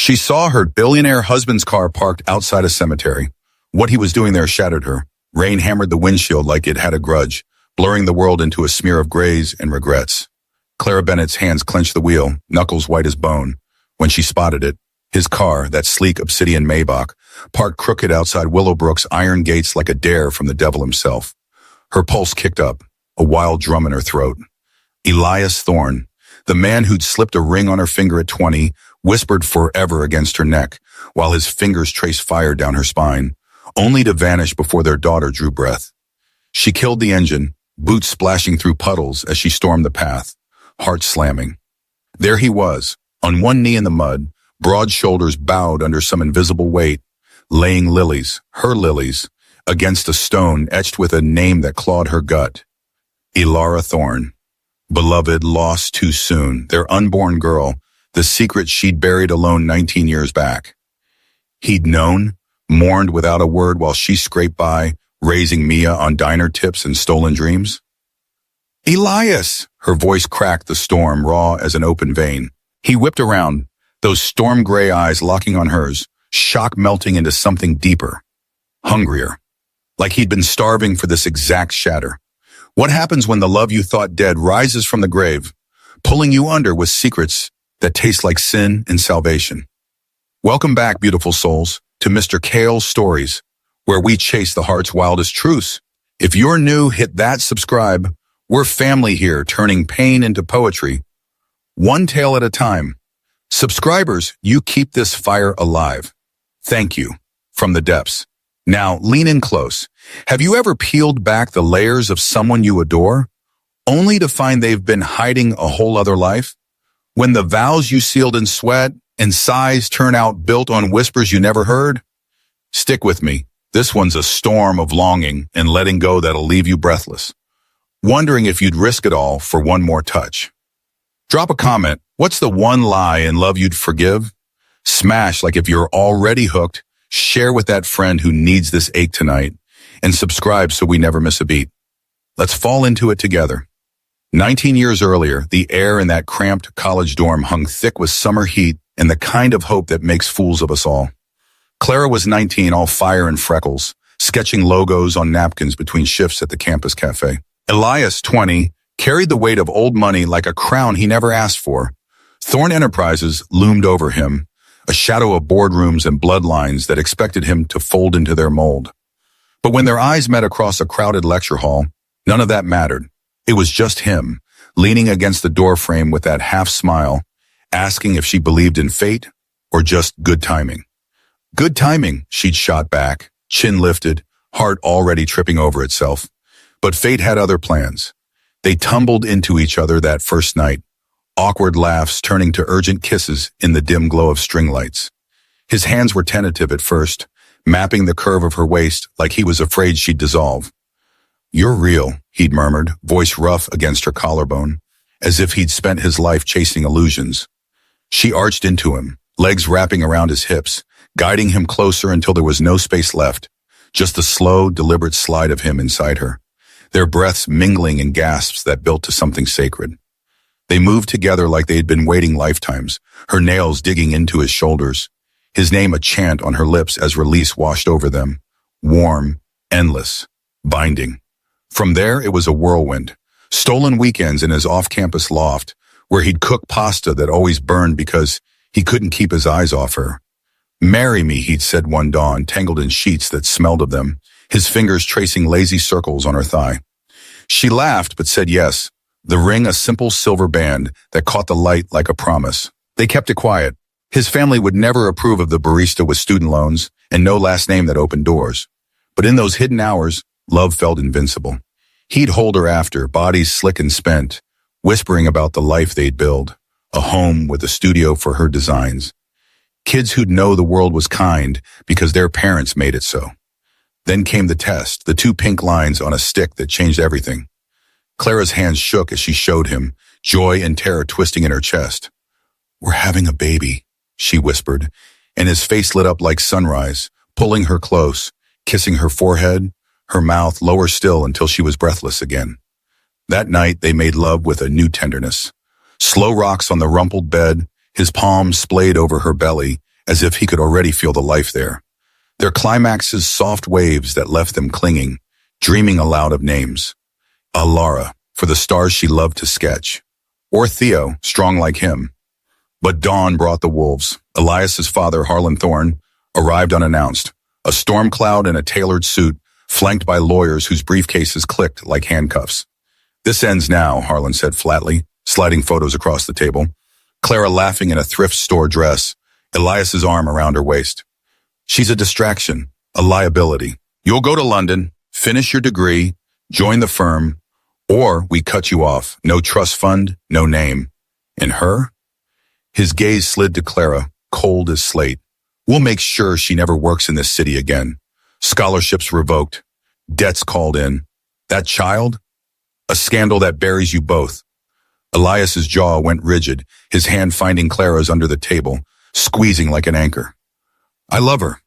She saw her billionaire husband's car parked outside a cemetery. What he was doing there shattered her. Rain hammered the windshield like it had a grudge, blurring the world into a smear of grays and regrets. Clara Bennett's hands clenched the wheel, knuckles white as bone. When she spotted it, his car, that sleek obsidian Maybach, parked crooked outside Willowbrook's iron gates like a dare from the devil himself. Her pulse kicked up, a wild drum in her throat. Elias Thorne, the man who'd slipped a ring on her finger at 20, whispered forever against her neck, while his fingers traced fire down her spine, only to vanish before their daughter drew breath. She killed the engine, boots splashing through puddles as she stormed the path, heart slamming. There he was, on one knee in the mud, broad shoulders bowed under some invisible weight, laying lilies, her lilies, against a stone etched with a name that clawed her gut. Elara Thorne. Beloved, lost too soon, their unborn girl, the secret she'd buried alone 19 years back. He'd known, mourned without a word while she scraped by, raising Mia on diner tips and stolen dreams. Elias! Her voice cracked the storm, raw as an open vein. He whipped around, those storm-gray eyes locking on hers, shock melting into something deeper, hungrier, like he'd been starving for this exact shatter. What happens when the love you thought dead rises from the grave, pulling you under with secrets that taste like sin and salvation? Welcome back, beautiful souls, to Mr. Cael's Stories, where we chase the heart's wildest truths. If you're new, hit that subscribe. We're family here, turning pain into poetry, one tale at a time. Subscribers, you keep this fire alive. Thank you, from the depths. Now, lean in close. Have you ever peeled back the layers of someone you adore, only to find they've been hiding a whole other life? When the vows you sealed in sweat and sighs turn out built on whispers you never heard? Stick with me. This one's a storm of longing and letting go that'll leave you breathless, wondering if you'd risk it all for one more touch. Drop a comment. What's the one lie in love you'd forgive? Smash like if you're already hooked. Share with that friend who needs this ache tonight, and subscribe so we never miss a beat. Let's fall into it together. 19 years earlier, the air in that cramped college dorm hung thick with summer heat and the kind of hope that makes fools of us all. Clara was 19, all fire and freckles, sketching logos on napkins between shifts at the campus cafe. Elias, 20, carried the weight of old money like a crown he never asked for. Thorne Enterprises loomed over him, a shadow of boardrooms and bloodlines that expected him to fold into their mold. But when their eyes met across a crowded lecture hall, none of that mattered. It was just him, leaning against the doorframe with that half smile, asking if she believed in fate or just good timing. Good timing, she'd shot back, chin lifted, heart already tripping over itself. But fate had other plans. They tumbled into each other that first night, awkward laughs turning to urgent kisses in the dim glow of string lights. His hands were tentative at first, mapping the curve of her waist like he was afraid she'd dissolve. "You're real," he'd murmured, voice rough against her collarbone, as if he'd spent his life chasing illusions. She arched into him, legs wrapping around his hips, guiding him closer until there was no space left, just a slow, deliberate slide of him inside her, their breaths mingling in gasps that built to something sacred. They moved together like they had been waiting lifetimes, her nails digging into his shoulders, his name a chant on her lips as release washed over them, warm, endless, binding. From there, it was a whirlwind, stolen weekends in his off-campus loft, where he'd cook pasta that always burned because he couldn't keep his eyes off her. "Marry me," he'd said one dawn, tangled in sheets that smelled of them, his fingers tracing lazy circles on her thigh. She laughed but said yes, the ring a simple silver band that caught the light like a promise. They kept it quiet. His family would never approve of the barista with student loans and no last name that opened doors. But in those hidden hours, love felt invincible. He'd hold her after, bodies slick and spent, whispering about the life they'd build, a home with a studio for her designs. Kids who'd know the world was kind because their parents made it so. Then came the test, the two pink lines on a stick that changed everything. Clara's hands shook as she showed him, joy and terror twisting in her chest. "We're having a baby," she whispered, and his face lit up like sunrise, pulling her close, kissing her forehead, her mouth lower still until she was breathless again. That night, they made love with a new tenderness. Slow rocks on the rumpled bed, his palms splayed over her belly, as if he could already feel the life there. Their climaxes soft waves that left them clinging, dreaming aloud of names. Alara, for the stars she loved to sketch. Or Theo, strong like him. But dawn brought the wolves. Elias's father, Harlan Thorne, arrived unannounced. A storm cloud in a tailored suit, flanked by lawyers whose briefcases clicked like handcuffs. "This ends now," Harlan said flatly, sliding photos across the table. Clara laughing in a thrift store dress, Elias's arm around her waist. "She's a distraction, a liability. You'll go to London, finish your degree, join the firm, or we cut you off. No trust fund, no name. And her?" His gaze slid to Clara, cold as slate. "We'll make sure she never works in this city again. Scholarships revoked. Debts called in. That child? A scandal that buries you both." Elias's jaw went rigid, his hand finding Clara's under the table, squeezing like an anchor. "I love her.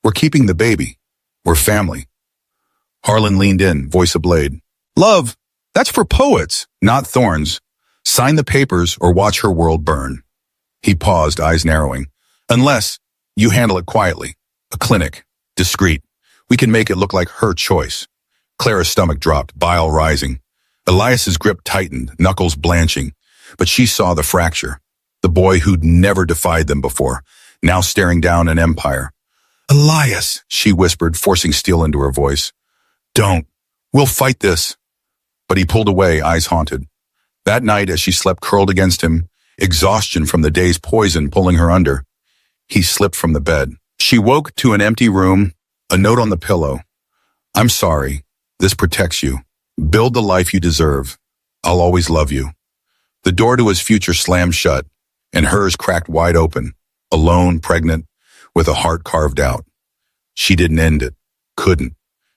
We're keeping the baby. We're family." Harlan leaned in, voice ablade. "Love, that's for poets, not thorns. Sign the papers or watch her world burn." He paused, eyes narrowing. "Unless you handle it quietly. A clinic. Discreet. We can make it look like her choice." Clara's stomach dropped, bile rising. Elias's grip tightened, knuckles blanching. But she saw the fracture. The boy who'd never defied them before, now staring down an empire. "Elias," she whispered, forcing steel into her voice. "Don't. We'll fight this." But he pulled away, eyes haunted. That night, as she slept curled against him, exhaustion from the day's poison pulling her under, he slipped from the bed. She woke to an empty room, a note on the pillow. "I'm sorry. This protects you. Build the life you deserve. I'll always love you." The door to his future slammed shut, and hers cracked wide open, alone, pregnant, with a heart carved out. She didn't end it. Couldn't.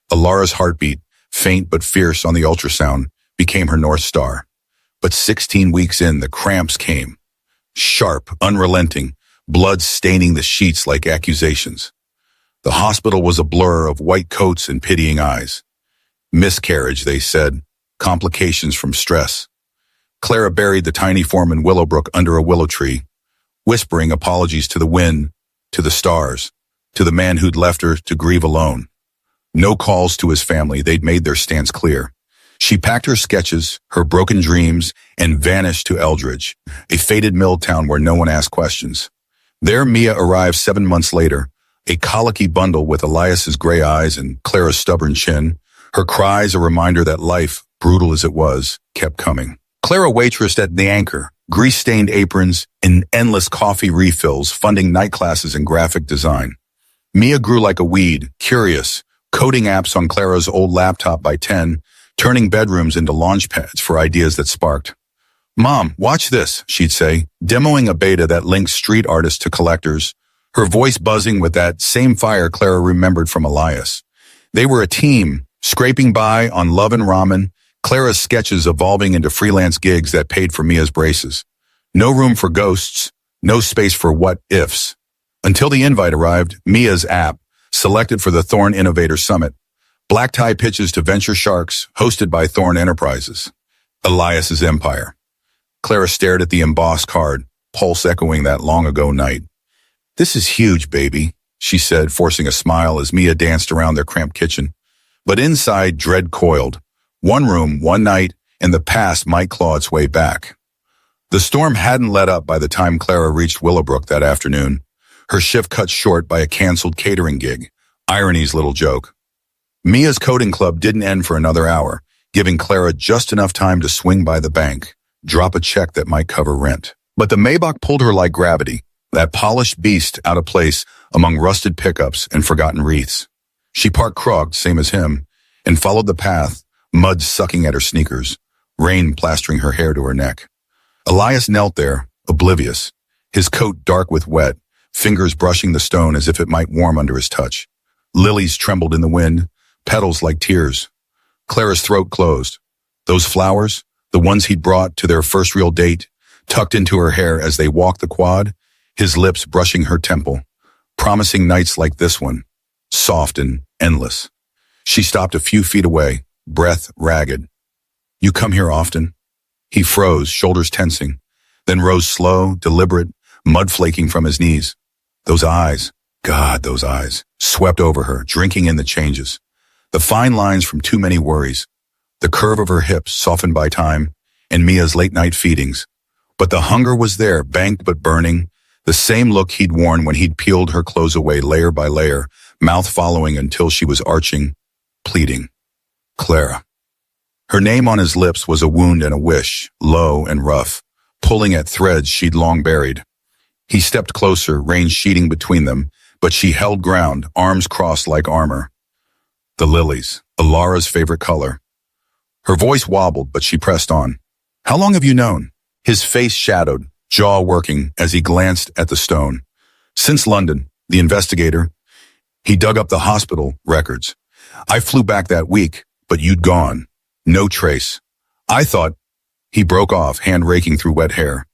Alara's heartbeat, faint but fierce on the ultrasound, became her North Star. But 16 weeks in, the cramps came. Sharp, unrelenting, blood staining the sheets like accusations. The hospital was a blur of white coats and pitying eyes. Miscarriage, they said. Complications from stress. Clara buried the tiny form in Willowbrook under a willow tree, whispering apologies to the wind, to the stars, to the man who'd left her to grieve alone. No calls to his family, they'd made their stance clear. She packed her sketches, her broken dreams, and vanished to Eldridge, a faded mill town where no one asked questions. There Mia arrived 7 months later, a colicky bundle with Elias's gray eyes and Clara's stubborn chin, her cries a reminder that life, brutal as it was, kept coming. Clara waitressed at the Anchor, grease-stained aprons and endless coffee refills, funding night classes in graphic design. Mia grew like a weed, curious, coding apps on Clara's old laptop by 10, turning bedrooms into launch pads for ideas that sparked. "Mom, watch this," she'd say, demoing a beta that linked street artists to collectors, her voice buzzing with that same fire Clara remembered from Elias. They were a team, scraping by on love and ramen, Clara's sketches evolving into freelance gigs that paid for Mia's braces. No room for ghosts, no space for what-ifs. Until the invite arrived, Mia's app, selected for the Thorne Innovator Summit. Black tie pitches to venture sharks, hosted by Thorne Enterprises. Elias's empire. Clara stared at the embossed card, pulse echoing that long-ago night. "This is huge, baby," she said, forcing a smile as Mia danced around their cramped kitchen. But inside, dread coiled. One room, one night, and the past might claw its way back. The storm hadn't let up by the time Clara reached Willowbrook that afternoon, her shift cut short by a canceled catering gig. Irony's little joke. Mia's coding club didn't end for another hour, giving Clara just enough time to swing by the bank, drop a check that might cover rent. But the Maybach pulled her like gravity, that polished beast out of place among rusted pickups and forgotten wreaths. She parked crogged, same as him, and followed the path, mud sucking at her sneakers, rain plastering her hair to her neck. Elias knelt there, oblivious, his coat dark with wet, fingers brushing the stone as if it might warm under his touch. Lilies trembled in the wind, petals like tears. Clara's throat closed. Those flowers, the ones he'd brought to their first real date, tucked into her hair as they walked the quad, his lips brushing her temple, promising nights like this one, soft and endless. She stopped a few feet away, breath ragged. "You come here often?" He froze, shoulders tensing, then rose slow, deliberate, mud flaking from his knees. Those eyes, God, those eyes, swept over her, drinking in the changes. The fine lines from too many worries, the curve of her hips softened by time, and Mia's late-night feedings. But the hunger was there, banked but burning, the same look he'd worn when he'd peeled her clothes away layer by layer, mouth following until she was arching, pleading. Clara. Her name on his lips was a wound and a wish, low and rough, pulling at threads she'd long buried. He stepped closer, rain sheeting between them, but she held ground, arms crossed like armor. The lilies, Alara's favorite color. Her voice wobbled, but she pressed on. How long have you known? His face shadowed, jaw working as he glanced at the stone. Since London, the investigator. He dug up the hospital records. I flew back that week, but you'd gone. No trace. I thought, he broke off, hand raking through wet hair.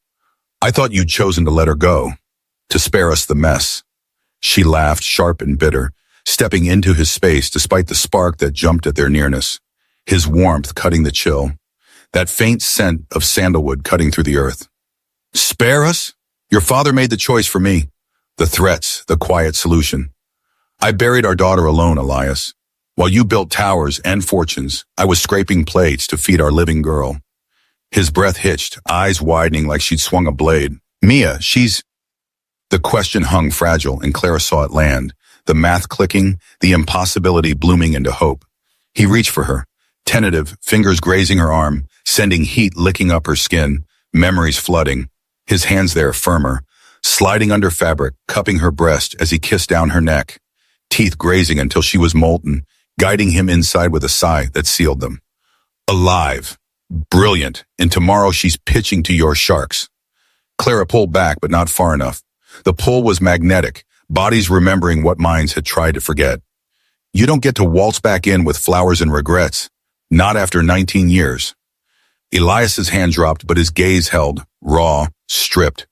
I thought you'd chosen to let her go, to spare us the mess. She laughed, sharp and bitter, stepping into his space despite the spark that jumped at their nearness. His warmth cutting the chill, that faint scent of sandalwood cutting through the earth. Spare us? Your father made the choice for me. The threats, the quiet solution. I buried our daughter alone, Elias. While you built towers and fortunes, I was scraping plates to feed our living girl. His breath hitched, eyes widening like she'd swung a blade. Mia, she's... The question hung fragile, and Clara saw it land, the math clicking, the impossibility blooming into hope. He reached for her, tentative, fingers grazing her arm, sending heat licking up her skin, memories flooding, his hands there firmer, sliding under fabric, cupping her breast as he kissed down her neck, teeth grazing until she was molten, guiding him inside with a sigh that sealed them. Alive, brilliant, and tomorrow she's pitching to your sharks. Clara pulled back, but not far enough. The pull was magnetic, bodies remembering what minds had tried to forget. You don't get to waltz back in with flowers and regrets, not after 19 years. Elias's hand dropped, but his gaze held, raw, stripped.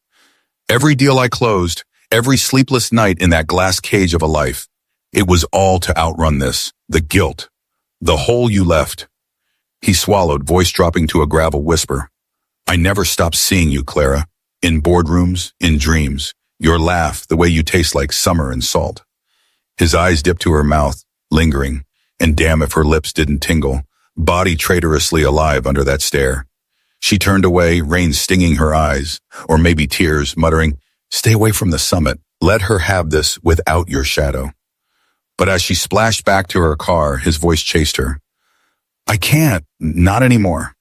Every deal I closed, every sleepless night in that glass cage of a life, it was all to outrun this, the guilt, the hole you left. He swallowed, voice dropping to a gravel whisper. I never stopped seeing you, Clara, in boardrooms, in dreams, your laugh, the way you taste like summer and salt. His eyes dipped to her mouth, lingering, and damn if her lips didn't tingle, body traitorously alive under that stare. She turned away, rain stinging her eyes, or maybe tears, muttering, stay away from the summit, let her have this without your shadow. But as she splashed back to her car, his voice chased her. I can't, not anymore.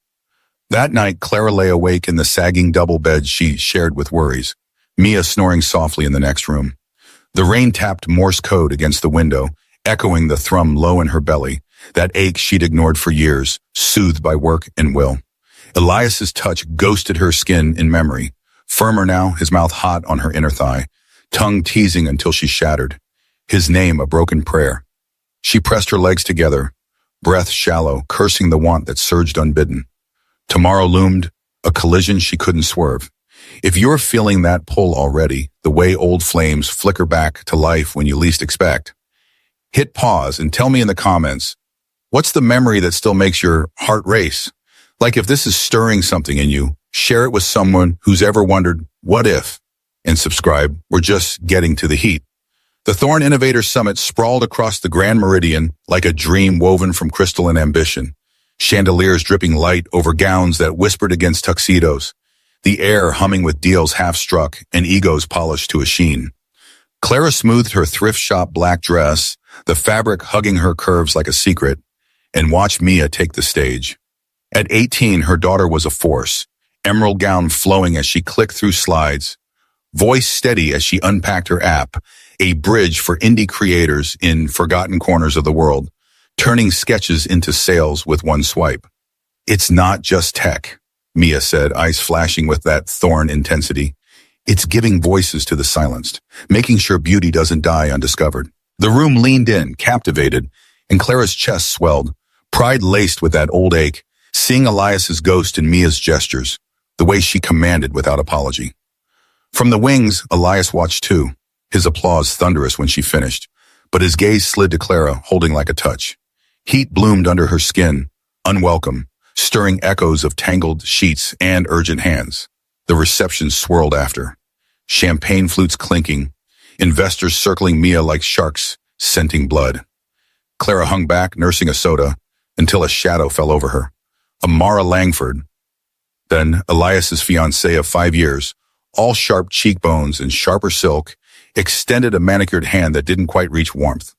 That night, Clara lay awake in the sagging double bed she shared with worries, Mia snoring softly in the next room. The rain tapped Morse code against the window, echoing the thrum low in her belly, that ache she'd ignored for years, soothed by work and will. Elias's touch ghosted her skin in memory, firmer now, his mouth hot on her inner thigh, tongue teasing until she shattered. His name a broken prayer. She pressed her legs together, breath shallow, cursing the want that surged unbidden. Tomorrow loomed, a collision she couldn't swerve. If you're feeling that pull already, the way old flames flicker back to life when you least expect, hit pause and tell me in the comments, what's the memory that still makes your heart race? Like if this is stirring something in you, share it with someone who's ever wondered, what if? And subscribe, we're just getting to the heat. The Thorn Innovator Summit sprawled across the Grand Meridian like a dream woven from crystal and ambition. Chandeliers dripping light over gowns that whispered against tuxedos. The air humming with deals half struck and egos polished to a sheen. Clara smoothed her thrift shop black dress, the fabric hugging her curves like a secret, and watched Mia take the stage. At 18, her daughter was a force, emerald gown flowing as she clicked through slides, voice steady as she unpacked her app, a bridge for indie creators in forgotten corners of the world, turning sketches into sales with one swipe. It's not just tech, Mia said, eyes flashing with that Thorn intensity. It's giving voices to the silenced, making sure beauty doesn't die undiscovered. The room leaned in, captivated, and Clara's chest swelled, pride laced with that old ache, seeing Elias's ghost in Mia's gestures, the way she commanded without apology. From the wings, Elias watched too, his applause thunderous when she finished, but his gaze slid to Clara, holding like a touch. Heat bloomed under her skin, unwelcome, stirring echoes of tangled sheets and urgent hands. The reception swirled after, champagne flutes clinking, investors circling Mia like sharks, scenting blood. Clara hung back, nursing a soda, until a shadow fell over her. Amara Langford, then Elias's fiancée of 5 years, all sharp cheekbones and sharper silk, extended a manicured hand that didn't quite reach warmth.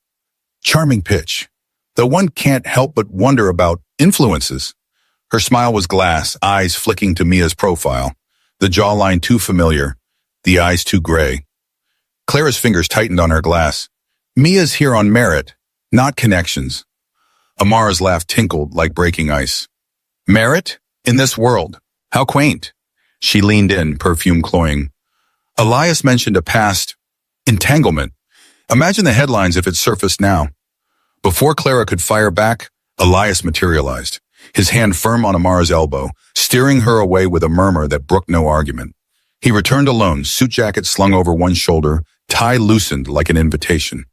Charming pitch, though one can't help but wonder about influences. Her smile was glass, eyes flicking to Mia's profile, the jawline too familiar, the eyes too gray. Clara's fingers tightened on her glass. Mia's here on merit, not connections. Amara's laugh tinkled like breaking ice. Merit? In this world? How quaint. She leaned in, perfume cloying. Elias mentioned a past entanglement. Imagine the headlines if it surfaced now. Before Clara could fire back, Elias materialized, his hand firm on Amara's elbow, steering her away with a murmur that brooked no argument. He returned alone, suit jacket slung over one shoulder, tie loosened like an invitation.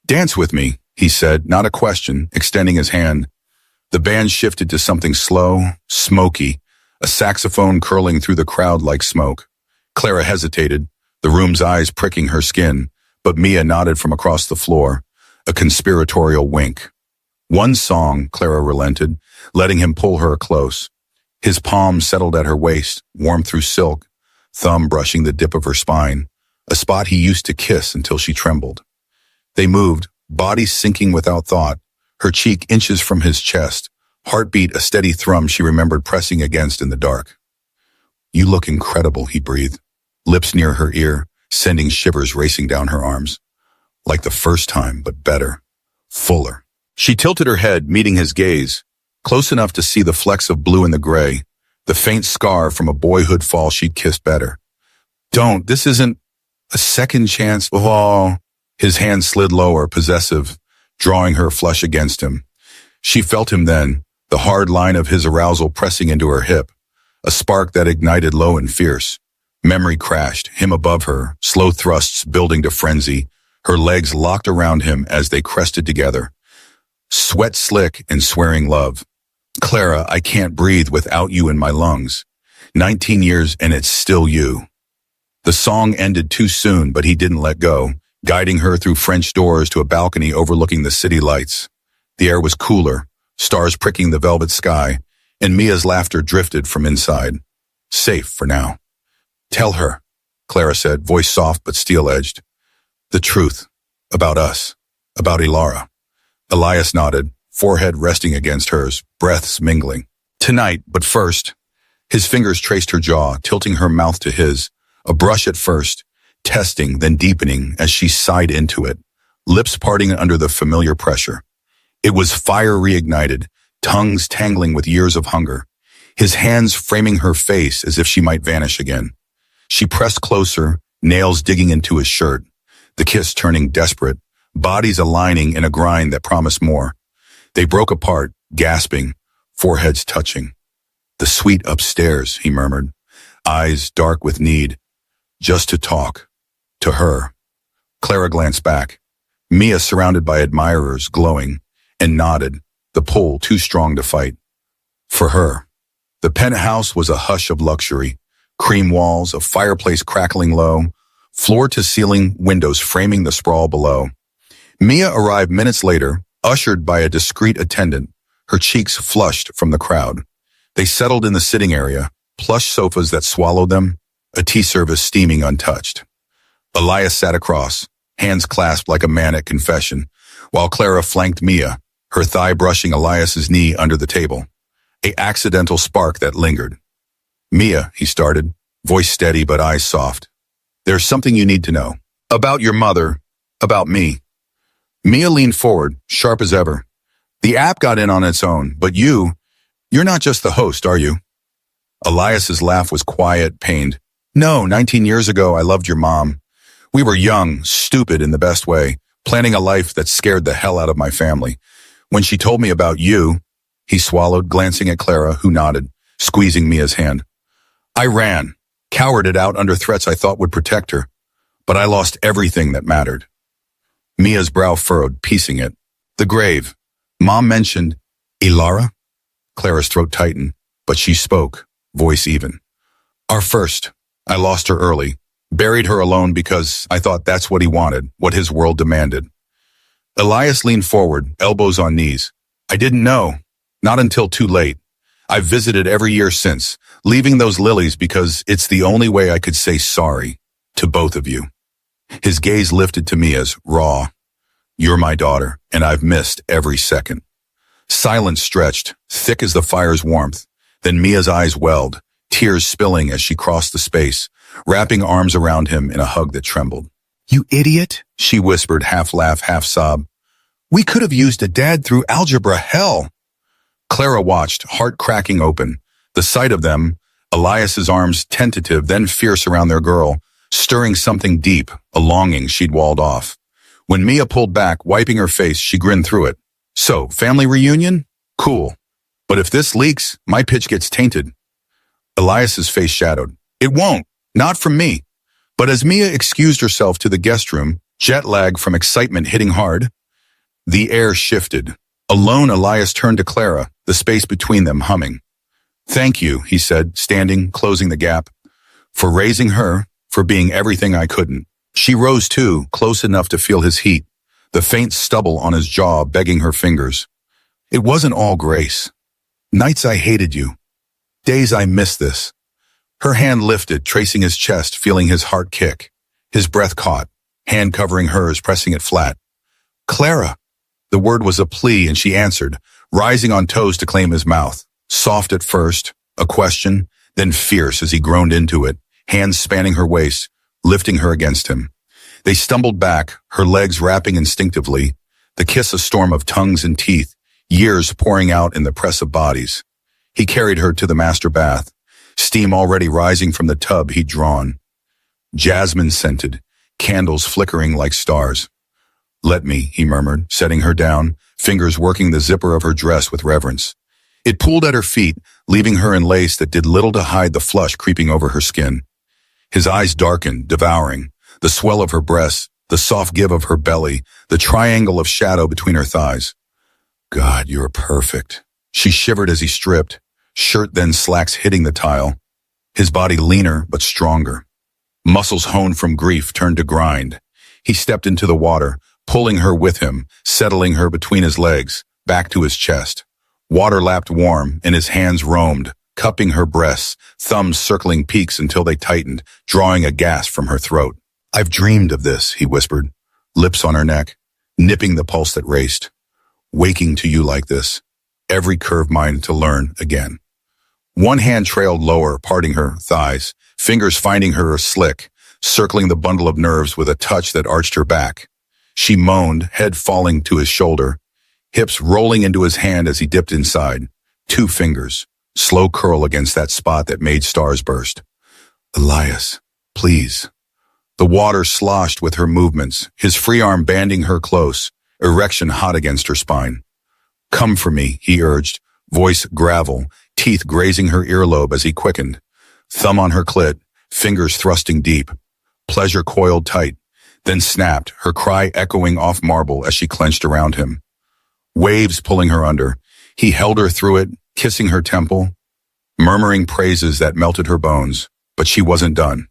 Dance with me, he said, not a question, extending his hand. The band shifted to something slow, smoky, a saxophone curling through the crowd like smoke. Clara hesitated, the room's eyes pricking her skin, but Mia nodded from across the floor, a conspiratorial wink. One song, Clara relented, letting him pull her close. His palm settled at her waist, warm through silk, thumb brushing the dip of her spine, a spot he used to kiss until she trembled. They moved, bodies sinking without thought, her cheek inches from his chest, heartbeat a steady thrum she remembered pressing against in the dark. You look incredible, he breathed, lips near her ear, sending shivers racing down her arms. Like the first time, but better, fuller. She tilted her head, meeting his gaze, close enough to see the flecks of blue in the gray, the faint scar from a boyhood fall she'd kissed better. Don't, this isn't a second chance. Oh, his hand slid lower, possessive, drawing her flush against him. She felt him then, the hard line of his arousal pressing into her hip, a spark that ignited low and fierce. Memory crashed, him above her, slow thrusts building to frenzy, her legs locked around him as they crested together. Sweat slick and swearing love. Clara, I can't breathe without you in my lungs. 19 years and it's still you. The song ended too soon, but he didn't let go, guiding her through French doors to a balcony overlooking the city lights. The air was cooler, stars pricking the velvet sky, and Mia's laughter drifted from inside. Safe for now. Tell her, Clara said, voice soft but steel-edged. The truth. About us. About Ilara. Elias nodded, forehead resting against hers, breaths mingling. Tonight, but first. His fingers traced her jaw, tilting her mouth to his, a brush at first, testing, then deepening as she sighed into it, lips parting under the familiar pressure. It was fire reignited, tongues tangling with years of hunger, his hands framing her face as if she might vanish again. She pressed closer, nails digging into his shirt, the kiss turning desperate, bodies aligning in a grind that promised more. They broke apart, gasping, foreheads touching. The suite upstairs, he murmured, eyes dark with need, just to talk, to her. Clara glanced back, Mia surrounded by admirers glowing, and nodded, the pull too strong to fight. For her. The penthouse was a hush of luxury, cream walls, a fireplace crackling low, floor-to-ceiling windows framing the sprawl below. Mia arrived minutes later, ushered by a discreet attendant, her cheeks flushed from the crowd. They settled in the sitting area, plush sofas that swallowed them, a tea service steaming untouched. Elias sat across, hands clasped like a man at confession, while Clara flanked Mia, her thigh brushing Elias's knee under the table. A accidental spark that lingered. Mia, he started, voice steady but eyes soft. There's something you need to know. About your mother, about me. Mia leaned forward, sharp as ever. The app got in on its own, but you're not just the host, are you? Elias's laugh was quiet, pained. No, 19 years ago I loved your mom. We were young, stupid in the best way, planning a life that scared the hell out of my family. When she told me about you, he swallowed, glancing at Clara, who nodded, squeezing Mia's hand. I ran, cowered it out under threats I thought would protect her, but I lost everything that mattered. Mia's brow furrowed, piecing it. The grave. Mom mentioned Ilara? Clara's throat tightened, but she spoke, voice even. Our first. I lost her early. Buried her alone because I thought that's what he wanted, what his world demanded. Elias leaned forward, elbows on knees. I didn't know. Not until too late. I've visited every year since, leaving those lilies because it's the only way I could say sorry to both of you. His gaze lifted to Mia's, raw. You're my daughter, and I've missed every second. Silence stretched, thick as the fire's warmth. Then Mia's eyes welled, tears spilling as she crossed the space, wrapping arms around him in a hug that trembled. You idiot, she whispered, half laugh, half sob. We could have used a dad through algebra hell. Clara watched, heart cracking open. The sight of them, Elias's arms tentative, then fierce around their girl, stirring something deep, a longing she'd walled off. When Mia pulled back, wiping her face, she grinned through it. So, family reunion? Cool. But if this leaks, my pitch gets tainted. Elias's face shadowed. It won't. Not from me. But as Mia excused herself to the guest room, jet lag from excitement hitting hard, the air shifted. Alone, Elias turned to Clara, the space between them humming. Thank you, he said, standing, closing the gap. For raising her, for being everything I couldn't. She rose too, close enough to feel his heat, the faint stubble on his jaw begging her fingers. It wasn't all grace. Nights I hated you. Days I missed this. Her hand lifted, tracing his chest, feeling his heart kick. His breath caught, hand covering hers, pressing it flat. Clara. The word was a plea, and she answered, rising on toes to claim his mouth. Soft at first, a question, then fierce as he groaned into it, hands spanning her waist, lifting her against him. They stumbled back, her legs wrapping instinctively, the kiss a storm of tongues and teeth, years pouring out in the press of bodies. He carried her to the master bath, steam already rising from the tub he'd drawn. Jasmine-scented, candles flickering like stars. Let me, he murmured, setting her down, fingers working the zipper of her dress with reverence. It pulled at her feet, leaving her in lace that did little to hide the flush creeping over her skin. His eyes darkened, devouring, the swell of her breasts, the soft give of her belly, the triangle of shadow between her thighs. God, you're perfect. She shivered as he stripped, shirt then slacks hitting the tile, his body leaner but stronger. Muscles honed from grief turned to grind. He stepped into the water, pulling her with him, settling her between his legs, back to his chest. Water lapped warm, and his hands roamed, cupping her breasts, thumbs circling peaks until they tightened, drawing a gasp from her throat. I've dreamed of this, he whispered, lips on her neck, nipping the pulse that raced. Waking to you like this, every curve mine to learn again. One hand trailed lower, parting her thighs, fingers finding her slick, circling the bundle of nerves with a touch that arched her back. She moaned, head falling to his shoulder, hips rolling into his hand as he dipped inside. 2 fingers, slow curl against that spot that made stars burst. Elias, please. The water sloshed with her movements, his free arm banding her close, erection hot against her spine. Come for me, he urged, voice gravel, teeth grazing her earlobe as he quickened. Thumb on her clit, fingers thrusting deep. Pleasure coiled tight, then snapped, her cry echoing off marble as she clenched around him. Waves pulling her under. He held her through it, kissing her temple, murmuring praises that melted her bones, but she wasn't done.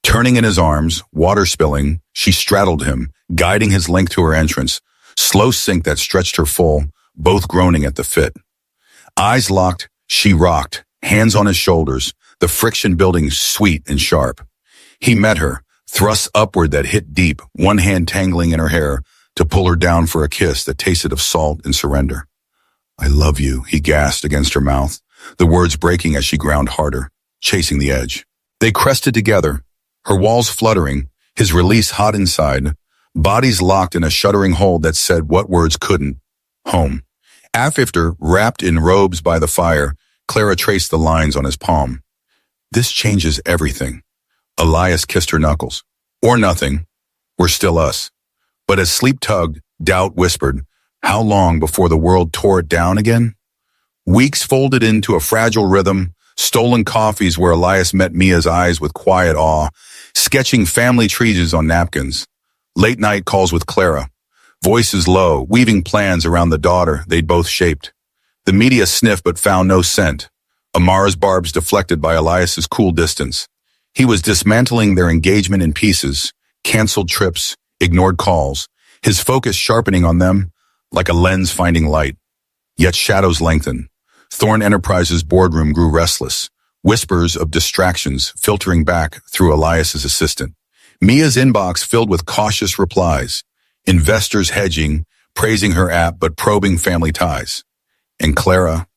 Turning in his arms, water spilling, she straddled him, guiding his length to her entrance, slow sink that stretched her full, both groaning at the fit. Eyes locked, she rocked, hands on his shoulders, the friction building sweet and sharp. He met her, thrusts upward that hit deep, one hand tangling in her hair, to pull her down for a kiss that tasted of salt and surrender. I love you, he gasped against her mouth, the words breaking as she ground harder, chasing the edge. They crested together, her walls fluttering, his release hot inside, bodies locked in a shuddering hold that said what words couldn't. Home. After, wrapped in robes by the fire, Clara traced the lines on his palm. This changes everything. Elias kissed her knuckles. Or nothing. We're still us. But as sleep tugged, doubt whispered, how long before the world tore it down again? Weeks folded into a fragile rhythm, stolen coffees where Elias met Mia's eyes with quiet awe, sketching family trees on napkins. Late night calls with Clara. Voices low, weaving plans around the daughter they'd both shaped. The media sniffed but found no scent. Amara's barbs deflected by Elias's cool distance. He was dismantling their engagement in pieces, canceled trips, ignored calls, his focus sharpening on them like a lens finding light. Yet shadows lengthened. Thorn Enterprises' boardroom grew restless, whispers of distractions filtering back through Elias's assistant. Mia's inbox filled with cautious replies, investors hedging, praising her app but probing family ties. And Clara,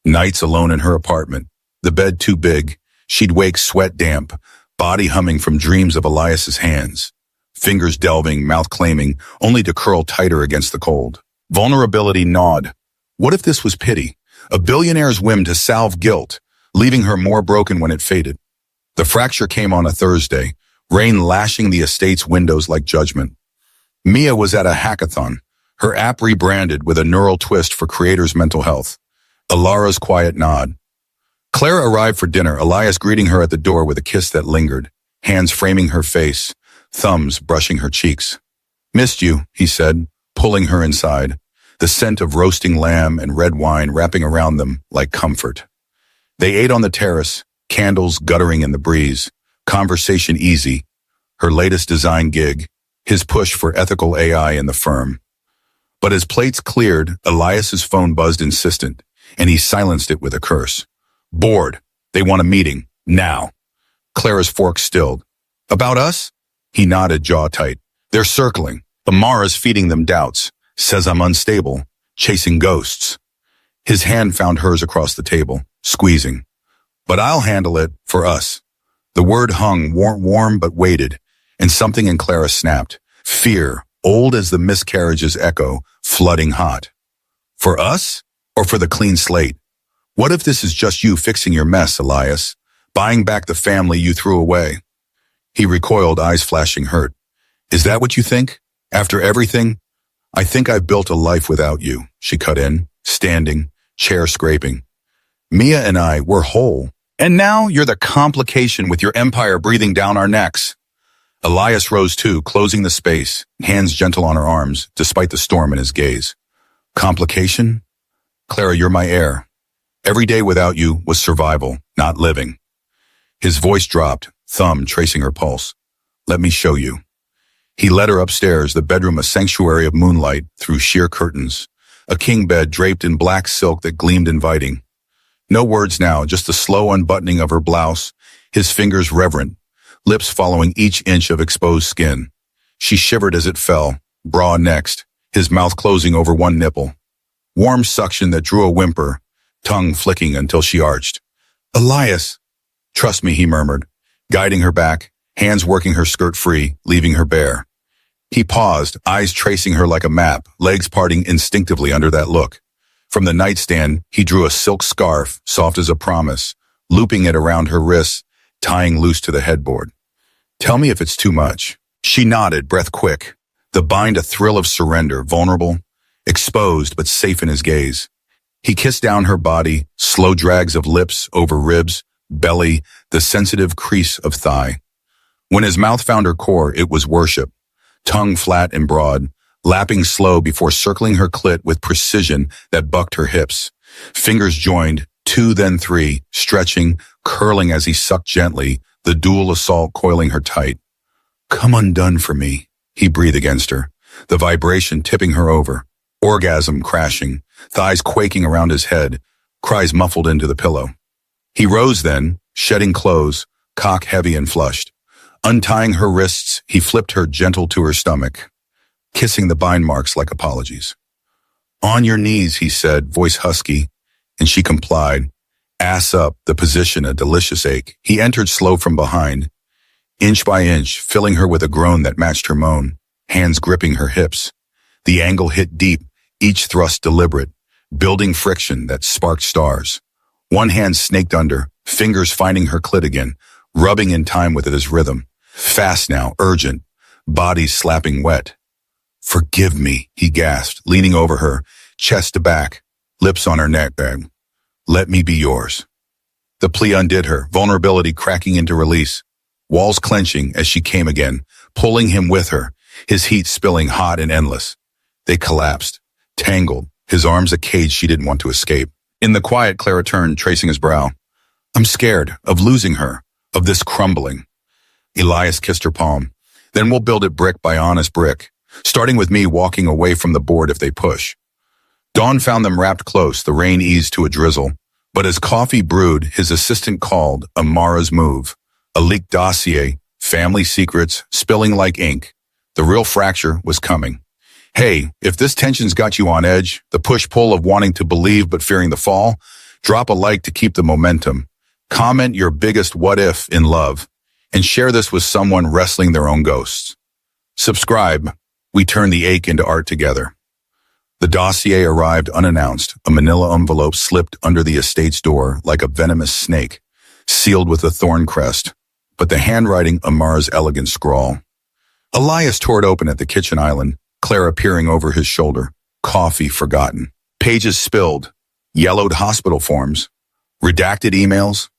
nights alone in her apartment, the bed too big, she'd wake sweat damp, body humming from dreams of Elias's hands, fingers delving, mouth claiming, only to curl tighter against the cold. Vulnerability gnawed. What if this was pity? A billionaire's whim to salve guilt, leaving her more broken when it faded. The fracture came on a Thursday, rain lashing the estate's windows like judgment. Mia was at a hackathon, her app rebranded with a neural twist for creators' mental health. Alara's quiet nod. Clara arrived for dinner, Elias greeting her at the door with a kiss that lingered, hands framing her face, thumbs brushing her cheeks. Missed you, he said, pulling her inside, the scent of roasting lamb and red wine wrapping around them like comfort. They ate on the terrace, candles guttering in the breeze, conversation easy, her latest design gig, his push for ethical AI in the firm. But as plates cleared, Elias's phone buzzed insistent, and he silenced it with a curse. Bored. They want a meeting. Now. Clara's fork stilled. About us? He nodded, jaw tight. They're circling. Amara's feeding them doubts. Says I'm unstable. Chasing ghosts. His hand found hers across the table, squeezing. But I'll handle it for us. The word hung warm but weighted, and something in Clara snapped. Fear, old as the miscarriage's echo, flooding hot. For us? Or for the clean slate? What if this is just you fixing your mess, Elias? Buying back the family you threw away? He recoiled, eyes flashing hurt. Is that what you think? After everything? I think I've built a life without you, she cut in, standing, chair scraping. Mia and I were whole. And now you're the complication with your empire breathing down our necks. Elias rose too, closing the space, hands gentle on her arms, despite the storm in his gaze. Complication? Clara, you're my heir. Every day without you was survival, not living. His voice dropped, thumb tracing her pulse. Let me show you. He led her upstairs, the bedroom a sanctuary of moonlight through sheer curtains, a king bed draped in black silk that gleamed inviting. No words now, just the slow unbuttoning of her blouse, his fingers reverent, lips following each inch of exposed skin. She shivered as it fell, bra next, his mouth closing over one nipple. Warm suction that drew a whimper, tongue flicking until she arched. Elias! Trust me, he murmured, guiding her back, hands working her skirt free, leaving her bare. He paused, eyes tracing her like a map, legs parting instinctively under that look. From the nightstand, he drew a silk scarf, soft as a promise, looping it around her wrists, tying loose to the headboard. Tell me if it's too much. She nodded, breath quick, the bind a thrill of surrender, vulnerable, exposed but safe in his gaze. He kissed down her body, slow drags of lips over ribs, belly, the sensitive crease of thigh. When his mouth found her core, it was worship, tongue flat and broad, lapping slow before circling her clit with precision that bucked her hips. Fingers joined, 2 then 3, stretching, curling as he sucked gently, the dual assault coiling her tight. Come undone for me, he breathed against her, the vibration tipping her over, orgasm crashing, thighs quaking around his head, cries muffled into the pillow. He rose then, shedding clothes, cock heavy and flushed. Untying her wrists, he flipped her gentle to her stomach, kissing the bind marks like apologies. On your knees, he said, voice husky, and she complied, ass up, the position a delicious ache. He entered slow from behind, inch by inch, filling her with a groan that matched her moan, hands gripping her hips. The angle hit deep, each thrust deliberate, building friction that sparked stars. One hand snaked under, fingers finding her clit again, rubbing in time with it as rhythm. Fast now, urgent, bodies slapping wet. Forgive me, he gasped, leaning over her, chest to back, lips on her neck. Let me be yours. The plea undid her, vulnerability cracking into release, walls clenching as she came again, pulling him with her, his heat spilling hot and endless. They collapsed, tangled, his arms a cage she didn't want to escape. In the quiet, Clara turned, tracing his brow. I'm scared of losing her, of this crumbling. Elias kissed her palm. Then we'll build it brick by honest brick, starting with me walking away from the board if they push. Dawn found them wrapped close. The rain eased to a drizzle. But as coffee brewed, his assistant called Amara's move. A leaked dossier, family secrets, spilling like ink. The real fracture was coming. Hey, if this tension's got you on edge, the push-pull of wanting to believe but fearing the fall, drop a like to keep the momentum. Comment your biggest what if in love, and share this with someone wrestling their own ghosts. Subscribe. We turn the ache into art together. The dossier arrived unannounced. A manila envelope slipped under the estate's door like a venomous snake, sealed with a thorn crest, but the handwriting Amar's elegant scrawl. Elias tore it open at the kitchen island, Clara peering over his shoulder. Coffee forgotten. Pages spilled. Yellowed hospital forms. Redacted emails.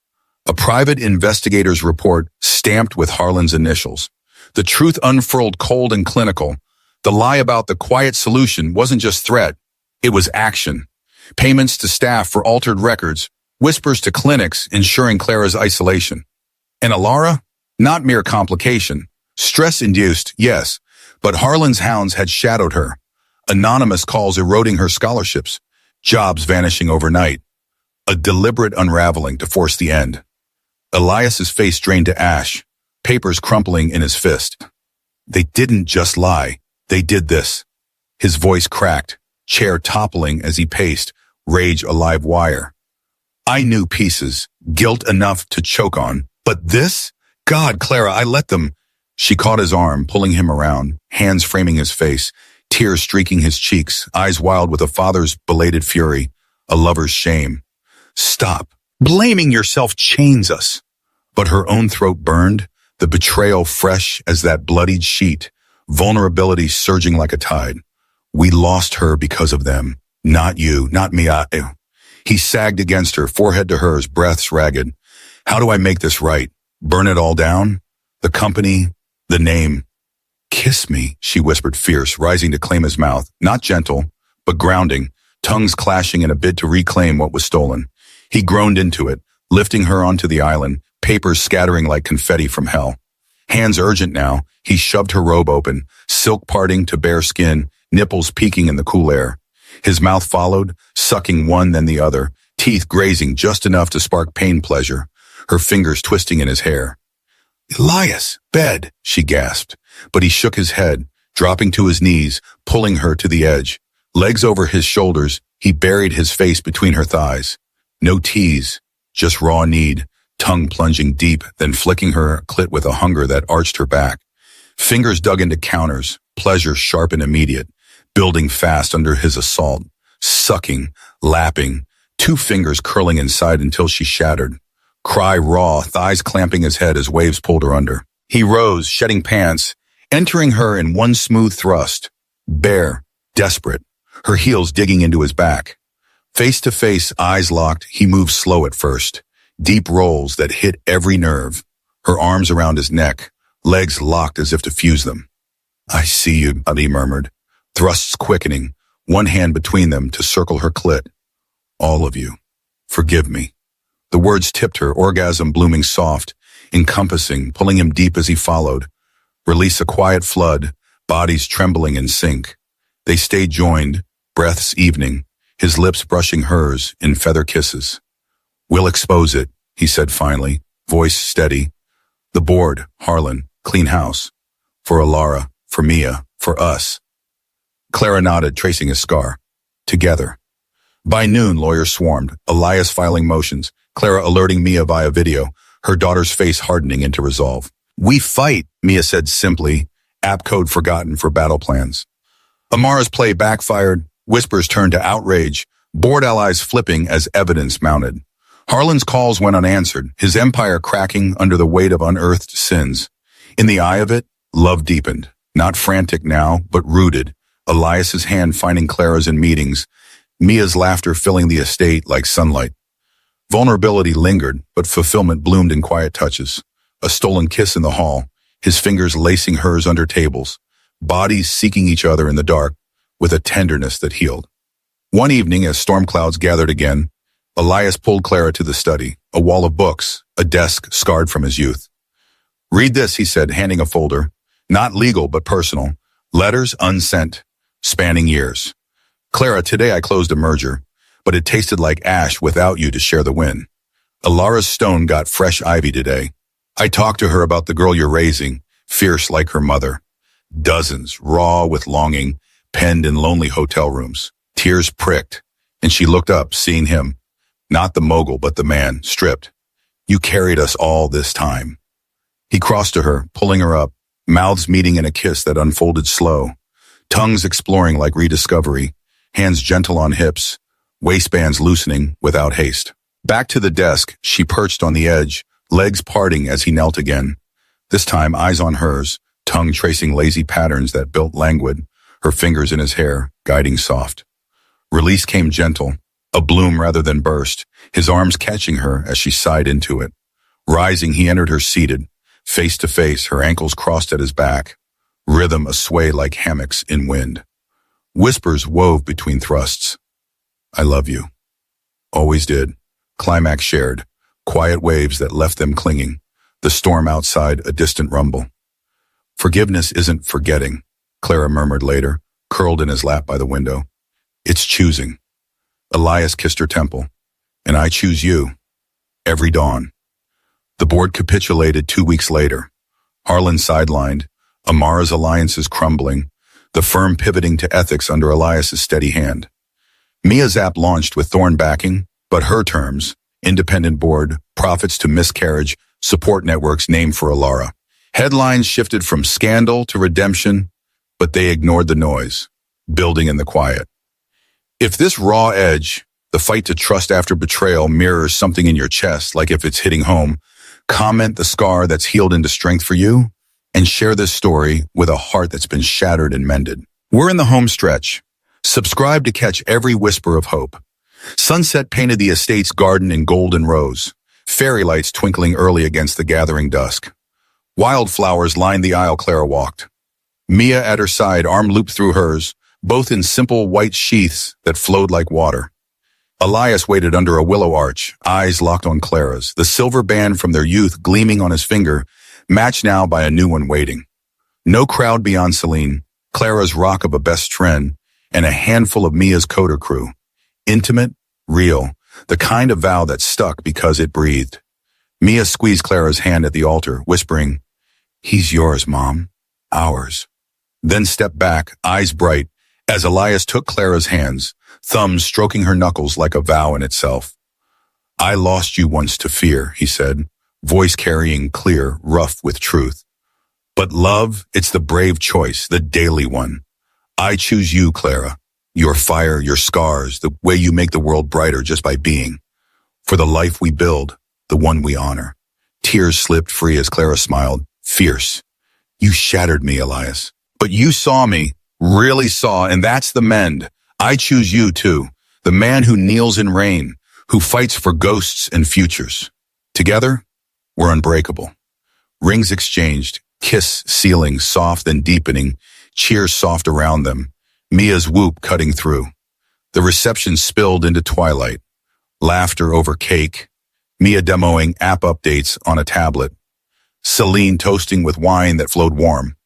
A private investigator's report stamped with Harlan's initials. The truth unfurled cold and clinical. The lie about the quiet solution wasn't just threat. It was action. Payments to staff for altered records. Whispers to clinics ensuring Clara's isolation. And Alara? Not mere complication. Stress-induced, yes, but Harlan's hounds had shadowed her. Anonymous calls eroding her scholarships. Jobs vanishing overnight. A deliberate unraveling to force the end. Elias's face drained to ash, papers crumpling in his fist. They didn't just lie. They did this. His voice cracked, chair toppling as he paced, rage a live wire. I knew pieces, guilt enough to choke on, but this? God, Clara, I let them. She caught his arm, pulling him around, hands framing his face, tears streaking his cheeks, eyes wild with a father's belated fury, a lover's shame. Stop. Blaming yourself chains us. But her own throat burned, the betrayal fresh as that bloodied sheet, vulnerability surging like a tide. We lost her because of them. Not you, not me. He sagged against her, forehead to hers, breaths ragged. How do I make this right? Burn it all down? The company, the name. Kiss me, she whispered fierce, rising to claim his mouth. Not gentle, but grounding, tongues clashing in a bid to reclaim what was stolen. He groaned into it, lifting her onto the island, papers scattering like confetti from hell. Hands urgent now, he shoved her robe open, silk parting to bare skin, nipples peeking in the cool air. His mouth followed, sucking one then the other, teeth grazing just enough to spark pain pleasure, her fingers twisting in his hair. Elias, bed, she gasped, but he shook his head, dropping to his knees, pulling her to the edge. Legs over his shoulders, he buried his face between her thighs. No tease, just raw need, tongue plunging deep, then flicking her clit with a hunger that arched her back. Fingers dug into counters, pleasure sharp and immediate, building fast under his assault, sucking, lapping, 2 fingers curling inside until she shattered. Cry raw, thighs clamping his head as waves pulled her under. He rose, shedding pants, entering her in one smooth thrust. Bare, desperate, her heels digging into his back. Face to face, eyes locked, he moved slow at first. Deep rolls that hit every nerve. Her arms around his neck, legs locked as if to fuse them. I see you, he murmured, thrusts quickening, one hand between them to circle her clit. All of you. Forgive me. The words tipped her, orgasm blooming soft, encompassing, pulling him deep as he followed. Release a quiet flood, bodies trembling in sync. They stayed joined, breaths evening, his lips brushing hers in feather kisses. We'll expose it, he said finally, voice steady. The board, Harlan, clean house. For Alara, for Mia, for us. Clara nodded, tracing his scar. Together. By noon, lawyers swarmed, Elias filing motions, Clara alerting Mia via video, her daughter's face hardening into resolve. We fight, Mia said simply, app code forgotten for battle plans. Amara's play backfired, whispers turned to outrage, board allies flipping as evidence mounted. Harlan's calls went unanswered, his empire cracking under the weight of unearthed sins. In the eye of it, love deepened, not frantic now, but rooted, Elias's hand finding Clara's in meetings, Mia's laughter filling the estate like sunlight. Vulnerability lingered, but fulfillment bloomed in quiet touches. A stolen kiss in the hall, his fingers lacing hers under tables, bodies seeking each other in the dark, with a tenderness that healed. One evening, as storm clouds gathered again, Elias pulled Clara to the study, a wall of books, a desk scarred from his youth. Read this, he said, handing a folder. Not legal, but personal. Letters unsent, spanning years. Clara, today I closed a merger, but it tasted like ash without you to share the win. Alara's stone got fresh ivy today. I talked to her about the girl you're raising, fierce like her mother. Dozens, raw with longing, penned in lonely hotel rooms. Tears pricked, and she looked up, seeing him. Not the mogul, but the man, stripped. You carried us all this time. He crossed to her, pulling her up, mouths meeting in a kiss that unfolded slow, tongues exploring like rediscovery, hands gentle on hips, waistbands loosening without haste. Back to the desk, she perched on the edge, legs parting as he knelt again. This time, eyes on hers, tongue tracing lazy patterns that built languid, her fingers in his hair, guiding soft. Release came gentle, a bloom rather than burst, his arms catching her as she sighed into it. Rising, he entered her seated, face to face, her ankles crossed at his back, rhythm a sway like hammocks in wind. Whispers wove between thrusts. I love you. Always did. Climax shared, quiet waves that left them clinging, the storm outside a distant rumble. Forgiveness isn't forgetting, Clara murmured later, curled in his lap by the window. It's choosing. Elias kissed her temple. And I choose you. Every dawn. The board capitulated 2 weeks later. Harlan sidelined, Amara's alliances crumbling, the firm pivoting to ethics under Elias's steady hand. Mia Zapp launched with Thorne backing, but her terms, independent board, profits to miscarriage, support networks named for Alara. Headlines shifted from scandal to redemption, but they ignored the noise, building in the quiet. If this raw edge, the fight to trust after betrayal, mirrors something in your chest, like if it's hitting home, comment the scar that's healed into strength for you, and share this story with a heart that's been shattered and mended. We're in the home stretch. Subscribe to catch every whisper of hope. Sunset painted the estate's garden in gold and rose, fairy lights twinkling early against the gathering dusk. Wildflowers lined the aisle Clara walked. Mia at her side, arm looped through hers, both in simple white sheaths that flowed like water. Elias waited under a willow arch, eyes locked on Clara's, the silver band from their youth gleaming on his finger, matched now by a new one waiting. No crowd beyond Celine, Clara's rock of a best friend, and a handful of Mia's coder crew. Intimate, real, the kind of vow that stuck because it breathed. Mia squeezed Clara's hand at the altar, whispering, "He's yours, Mom. Ours." Then stepped back, eyes bright, as Elias took Clara's hands, thumbs stroking her knuckles like a vow in itself. "I lost you once to fear," he said, voice carrying clear, rough with truth. "But love, it's the brave choice, the daily one. I choose you, Clara. Your fire, your scars, the way you make the world brighter just by being. For the life we build, the one we honor." Tears slipped free as Clara smiled, fierce. "You shattered me, Elias. But you saw me, really saw, and that's the mend. I choose you too, the man who kneels in rain, who fights for ghosts and futures. Together, we're unbreakable." Rings exchanged, kiss sealing, soft and deepening, cheers soft around them, Mia's whoop cutting through. The reception spilled into twilight. Laughter over cake, Mia demoing app updates on a tablet, Celine toasting with wine that flowed warm.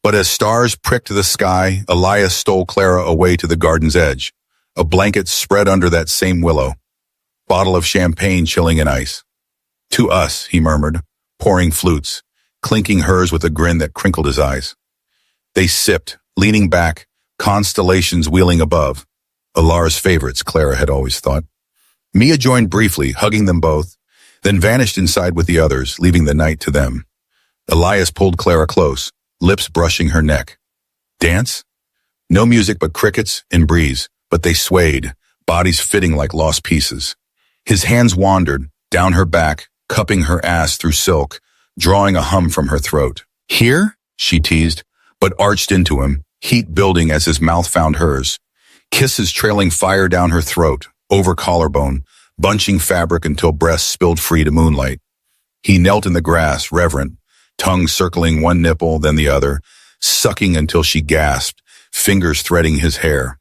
But as stars pricked the sky, Elias stole Clara away to the garden's edge, a blanket spread under that same willow, bottle of champagne chilling in ice. "To us," he murmured, pouring flutes, clinking hers with a grin that crinkled his eyes. They sipped, leaning back, constellations wheeling above. Alara's favorites, Clara had always thought. Mia joined briefly, hugging them both, then vanished inside with the others, leaving the night to them. Elias pulled Clara close, lips brushing her neck. Dance? No music but crickets and breeze, but they swayed, bodies fitting like lost pieces. His hands wandered, down her back, cupping her ass through silk, drawing a hum from her throat. "Here?" she teased, but arched into him, heat building as his mouth found hers. Kisses trailing fire down her throat, over collarbone, bunching fabric until breasts spilled free to moonlight. He knelt in the grass, reverent, tongue circling one nipple, then the other, sucking until she gasped, fingers threading his hair.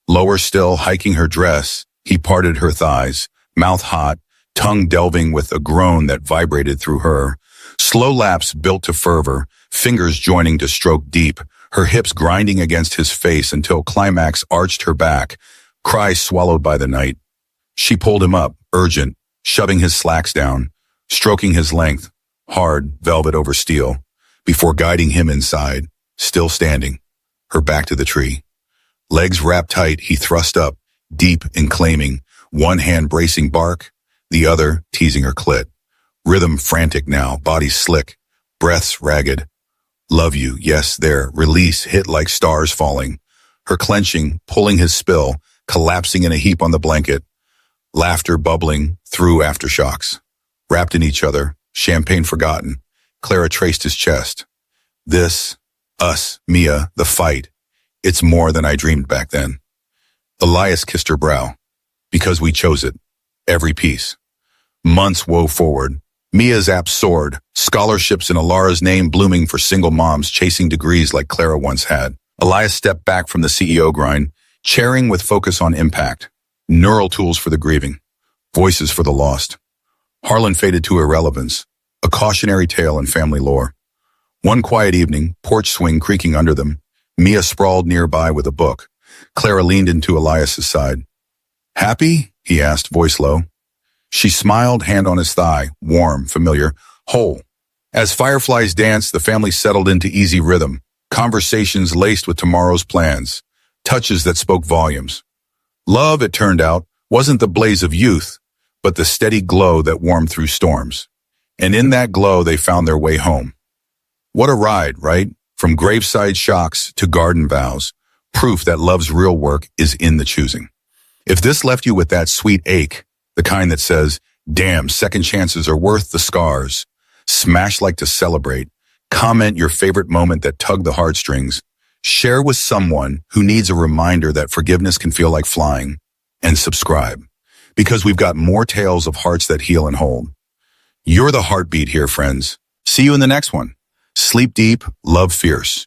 Lower still, hiking her dress, he parted her thighs, mouth hot, tongue delving with a groan that vibrated through her. Slow laps built to fervor, fingers joining to stroke deep, her hips grinding against his face until climax arched her back, cries swallowed by the night. She pulled him up, urgent, shoving his slacks down, stroking his length, hard, velvet over steel, before guiding him inside, still standing, her back to the tree. Legs wrapped tight, he thrust up, deep and claiming, one hand bracing bark, the other teasing her clit. Rhythm frantic now, body slick, breaths ragged. Love you, yes, there, release, hit like stars falling. Her clenching, pulling his spill, collapsing in a heap on the blanket. Laughter bubbling through aftershocks. Wrapped in each other, champagne forgotten, Clara traced his chest. This, us, Mia, the fight. It's more than I dreamed back then. Elias kissed her brow. Because we chose it. Every piece. Months wove forward. Mia's app soared, scholarships in Alara's name blooming for single moms chasing degrees like Clara once had. Elias stepped back from the CEO grind, chairing with focus on impact. Neural tools for the grieving. Voices for the lost. Harlan faded to irrelevance, a cautionary tale in family lore. One quiet evening, porch swing creaking under them, Mia sprawled nearby with a book. Clara leaned into Elias's side. Happy? He asked, voice low. She smiled, hand on his thigh, warm, familiar, whole. As fireflies danced, the family settled into easy rhythm, conversations laced with tomorrow's plans, touches that spoke volumes. Love, it turned out, wasn't the blaze of youth, but the steady glow that warmed through storms. And in that glow, they found their way home. What a ride, right? From graveside shocks to garden vows, proof that love's real work is in the choosing. If this left you with that sweet ache, the kind that says, damn, second chances are worth the scars, smash like to celebrate, comment your favorite moment that tugged the heartstrings, share with someone who needs a reminder that forgiveness can feel like flying, and subscribe, because we've got more tales of hearts that heal and hold. You're the heartbeat here, friends. See you in the next one. Sleep deep, love fierce.